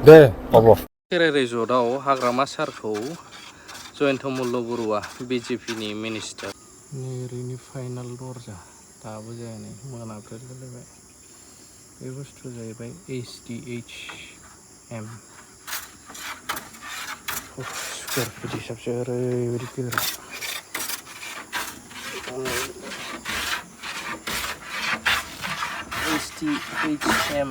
दे হ'ব खेराइ रिजर्टआव हाग्रामा सारखौ जयन्त मल्ल बरुवा बिजेपिनि मिनिस्टार ओरैनो फाइनाल दरजा दाबो जायाखै मोनाब्रेल गोलैबाय बे बुस्थुआ जाहैबाय HDHM स्कुवेर फिट हिसाबसो ओरैबायदि गोरा HDHM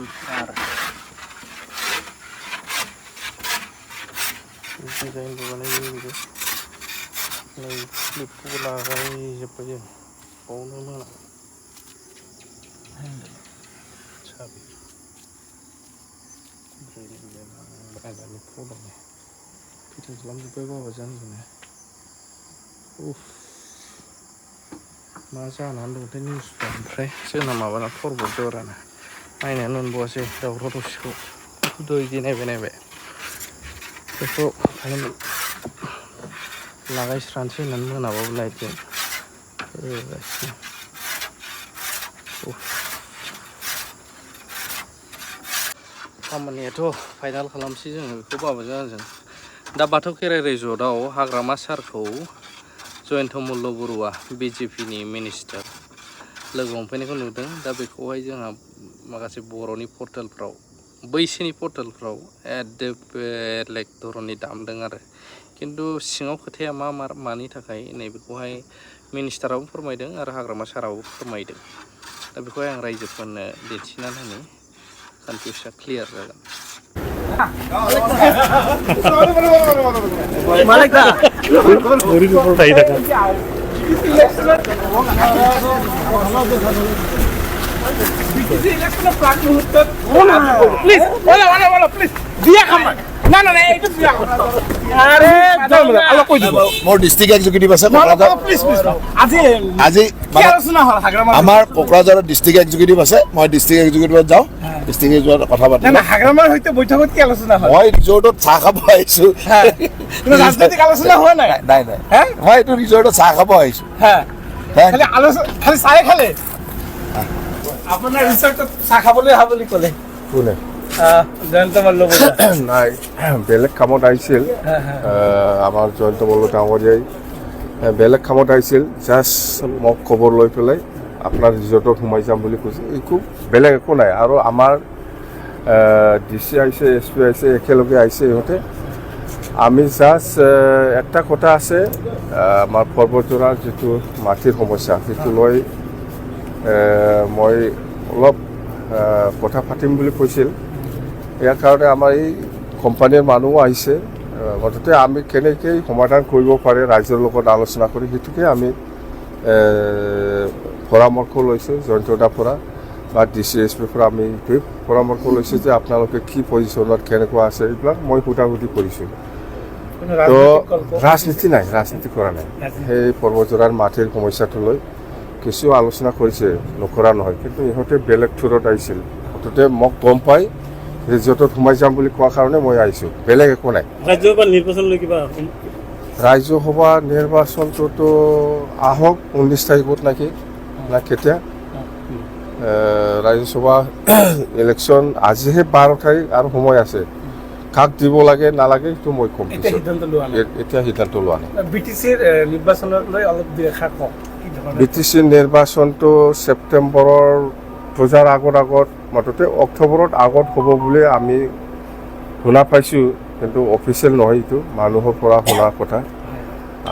डिजाइन बानायो बेखौ नै फ्लिपखौबो लागायजोब्बाय जों बावनो मोना साबि बायनानै फलायनाय फिटिं खालामजोब्बाय बाबा जानांगौनो उफ मा जानानै दंथाय निउसफ्रा ओमफ्राय जोंना माबाना फरवर्ड जराना नायनानै मोनबावासै दावराव दावसिखौ दै इदि नायबाय बेखौ लागायस्रानोसै होननानै मोनाबाबो लाइटजों होगासिनो खामानियाथ' फाइनाल खालामसै जोङो बेखौ बाबाजों आंजों दा बाथौ खेराइ रिजर्टआव हाग्रामा सारखौ जयन्त मल्ल बरुवा बिजेपिनि मिनिस्टार लोगो हमफैनायखौ नुदों दा बेखौहाय जोंहा माखासे बर'नि पर्टेलफ्राव बैसोनि पर्टेलफ्राव बेलेग धरननि दामदों आरो खिन्थु सिङाव खोथाया मानि थाखाय नैबेखौहाय मिनिस्टाराबो फोरमायदों आरो हाग्रामा साराबो फोरमायदों दा बेखौहाय आं रायजोफोरनो दिन्थिनानै होनि कनफिउसआ क्लियार जागोन মোৰ ডিষ্ট্ৰিক্ট এক্সিকিউটিভ আছে আজি আমাৰ কোকৰাঝাৰৰ ডিষ্ট্ৰিক্ট এক্সিকিউটিভ আছে মই ডিষ্ট্ৰিক্ট এক্সিকিউটিভত যাওঁ ডিষ্ট্ৰিক্ট এক্সিকিউটিভত কথা পাতিম হাগ্ৰামাৰ সৈতে বৈঠকত কি আলোচনা হয় মই ৰিজৰ্টত চাহ খাব আহিছো ৰাজনৈতিক আলোচনা হোৱা নাই নাই মই এইটো ৰিজৰ্টত চাহ খাব আহিছো খালি চাহ খালে আপোনাৰ ৰিজৰ্টত চাহ খাবলৈ অহা বুলি ক'লে কোনে জয়ন্ত মল্ল নাই বেলেগ কামত আহিছিল আমাৰ জয়ন্ত মল্ল ডাঙৰীয়াই বেলেগ কামত আহিছিল জাষ্ট মোক খবৰ লৈ পেলাই আপোনাৰ ৰিজৰ্টত সোমাই যাম বুলি কৈছে একো বেলেগ একো নাই আৰু আমাৰ DC আহিছে SP আহিছে একেলগে আহিছে ইহঁতে আমি জাষ্ট একটা কথা আছে আমাৰ পৰ্বতজোৰাৰ যিটো মাটিৰ সমস্যা সেইটো লৈ মই অলপ কথা পাতিম বুলি কৈছিল ইয়াৰ কাৰণে আমাৰ এই কোম্পানীৰ মানুহো আহিছে গতিকে আমি কেনেকৈ সমাধান কৰিব পাৰে ৰাইজৰ লগত আলোচনা কৰি সেইটোকে আমি পৰামৰ্শ লৈছোঁ জয়ন্তদাৰ পৰা বা DC SP পৰা আমি এইটোৱে পৰামৰ্শ লৈছোঁ যে আপোনালোকে কি পজিশ্যনত কেনেকুৱা আছে এইবিলাক মই সুধি কৰিছোঁ তো ৰাজনীতি নাই ৰাজনীতি কৰা নাই সেই পৰ্বতজোৰাৰ মাটিৰ সমস্যাটো লৈ কিছু আলোচনা কৰিছে নকৰা নহয় কিন্তু ইহঁতে বেলেগ থ্ৰুত আহিছিল গতিকে মোক গম পাই ৰিজৰ্টত সোমাই যাম বুলি কোৱাৰ কাৰণে মই আহিছোঁ বেলেগ একো নাই ৰাজ্যসভা নিৰ্বাচনটোতো আহক 19 তাৰিখত নেকি না কেতিয়া ৰাজ্যসভা ইলেকশ্যন আজিহে 12 তাৰিখ আৰু সময় আছে কাক দিব লাগে নালাগে সেইটো মই কম এতিয়া সিদ্ধান্ত লোৱা নাই BTC নিৰ্বাচনটো ছেপ্টেম্বৰৰ পূজাৰ আগত মুঠতে অক্টোবৰত আগত হ'ব বুলি আমি শুনা পাইছোঁ কিন্তু অফিচিয়েল নহয় এইটো মানুহৰ পৰা শুনা কথা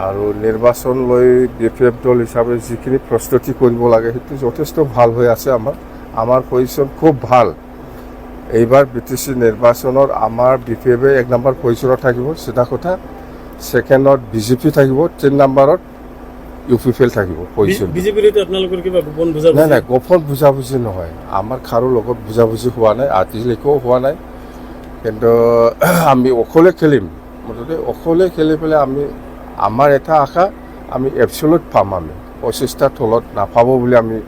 আৰু নিৰ্বাচন লৈ BPF দল হিচাপে যিখিনি প্ৰস্তুতি কৰিব লাগে সেইটো যথেষ্ট ভাল হৈ আছে আমাৰ পজিশ্যন খুব ভাল এইবাৰ BTC নিৰ্বাচনৰ আমাৰ BPF এক নম্বৰ পজিশ্যনত থাকিব চিধা কথা ছেকেণ্ডত BJP থাকিব 3 নম্বৰত UPFL থাকিব পজিশ্যন বিজেপিৰ আপোনালোকৰ কিবা গোপন বুজাবুজি নাই গোপন বুজাবুজি নহয় আমাৰ কাৰো লগত বুজাবুজি হোৱা নাই আজিলৈকেও হোৱা নাই কিন্তু আমি অকলে খেলিম মুঠতে অকলে খেলি পেলাই আমাৰ এটা আশা আমি এবছলুট পাম আমি 25টাৰ তলত নাপাব বুলি আমি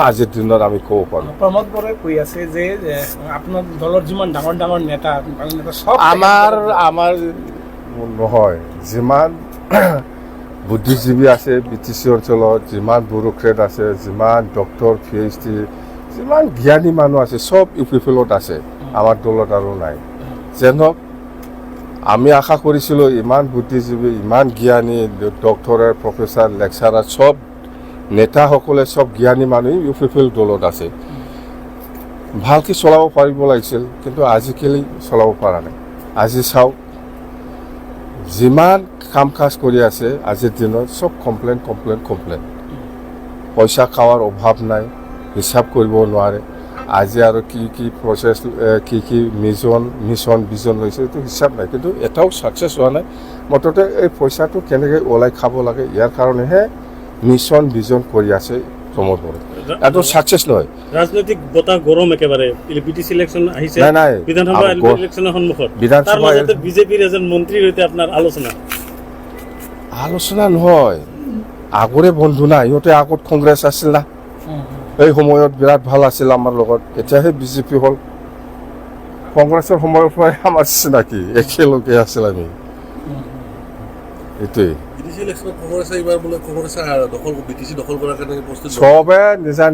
আজিৰ দিনত আমি ক'ব পাৰোঁ প্ৰমোদ বৰাই কৈ আছে যে আপোনাৰ দলৰ যিমান ডাঙৰ নেতা সব আমাৰ নহয় যিমান বুদ্ধিজীৱী আছে BTC অঞ্চলত, যিমান ব্যুৰ'ক্ৰেট আছে, যিমান ডক্টৰ PhD, যিমান জ্ঞানী মানুহ আছে চব UPPLত আছে, আমাৰ দলত আৰু নাই। যেনক আমি আশা কৰিছিলোঁ ইমান বুদ্ধিজীৱী, ইমান জ্ঞানী, ডক্টৰে, প্ৰফেচাৰ, লেকচাৰাৰ চব নেতাসকলে চব জ্ঞানী মানুহ UPPL দলত আছে। ভালকৈ চলাব পাৰিব লাগিছিল, কিন্তু আজিকালি চলাব পৰা নাই। আজি চাওক যিমান কাম কাজ কৰি আছে আজিৰ দিনত চব কমপ্লেইন। পইচা খাৱাৰ অভাৱ নাই, হিচাপ কৰিব নোৱাৰে। আজি আৰু কি প্ৰচেছ, কি মিছন ভিজন লৈছে এইটো হিচাপ নাই, কিন্তু এটাও ছাকচেছ হোৱা নাই। মুঠতে এই পইচাটো কেনেকৈ ওলাই খাব লাগে ইয়াৰ কাৰণেহে মিছন ভিজন কৰি আছে প্ৰমোদ বড়োই। এইটো ছাকচেছ নহয়। ৰাজনৈতিক বতাহ গৰম একেবাৰে। BTC ইলেকশ্যন আহিছে, নাই বিধানসভা ইলেকশ্যনৰ সন্মুখত। তাৰ মাজতে বিজেপিৰ এজন মন্ত্ৰীৰ সৈতে আপোনাৰ আলোচনা নহয়, আগৰে বন্ধু না, ইহঁতে আগত কংগ্ৰেছ আছিল না, এই সময়ত বিৰাট ভাল আছিল আমাৰ লগত। এতিয়াহে BJP হ'ল। কংগ্ৰেছৰ সময়ৰ পৰাই আমাৰ চিনাকি, একেলগে আছিল আমি। এইটোৱেই চবে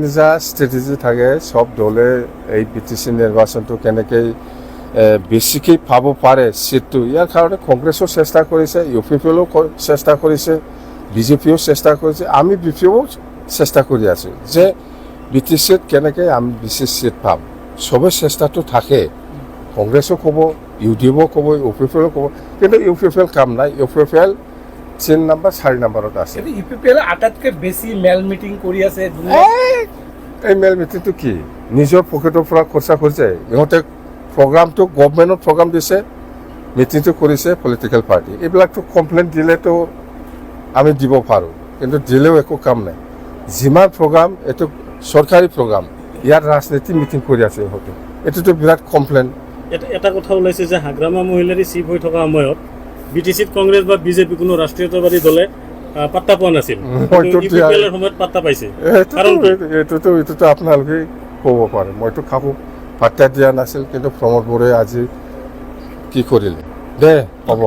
নিজা ষ্ট্ৰেটেজি থাকে। চব দলে এই BTC নিৰ্বাচনটো কেনেকৈ বেছিকৈ পাব পাৰে চিটটো, ইয়াৰ কাৰণে কংগ্ৰেছো চেষ্টা কৰিছে, UPPLও চেষ্টা কৰিছে, BJPও চেষ্টা কৰিছে, আমি BPও চেষ্টা কৰি আছোঁ যে BTCত কেনেকৈ আমি বেছি চিট পাম। চবে চেষ্টাটো থাকে, কংগ্ৰেছো ক'ব, UDFও ক'ব, UPPLও ক'ব, কিন্তু UPPL কাম নাই। UPPL 3 নম্বৰ 4 নম্বৰত আছে। UPPL আটাইতকৈ বেছি মেল মিটিং কৰি আছে। এই মেল মিটিংটো কি নিজৰ পকেটৰ পৰা খৰচা কৰিছে। ইহঁতে প্ৰগ্ৰামটো গভৰ্ণমেণ্টত প্ৰগ্ৰাম দিছে, মিটিংটো কৰিছে পলিটিকেল পাৰ্টি। এইবিলাকতো কমপ্লেইন দিলেতো আমি দিব পাৰোঁ, কিন্তু দিলেও একো কাম নাই। যিমান প্ৰগ্ৰাম এইটো চৰকাৰী প্ৰগ্ৰাম, ইয়াত ৰাজনীতি মিটিং কৰি আছে ইহঁতে, এইটোতো বিৰাট কমপ্লেইন। এটা কথা ওলাইছে যে হাগ্ৰামা মহিলাৰী চিফ হৈ থকা সময়ত BTCত কংগ্ৰেছ বা BJP কোনো ৰাষ্ট্ৰীয়তাবাদী দলে পাত্তা পোৱা নাছিল, UPPLৰ সময়ত পাত্তা পাইছে। এইটোতো আপোনালোকে ক'ব পাৰে, মইতো কাকো পাত্তা দিয়া নাছিল, কিন্তু প্ৰমোদ বড়োই আজি কি কৰিলে দে হ'ব।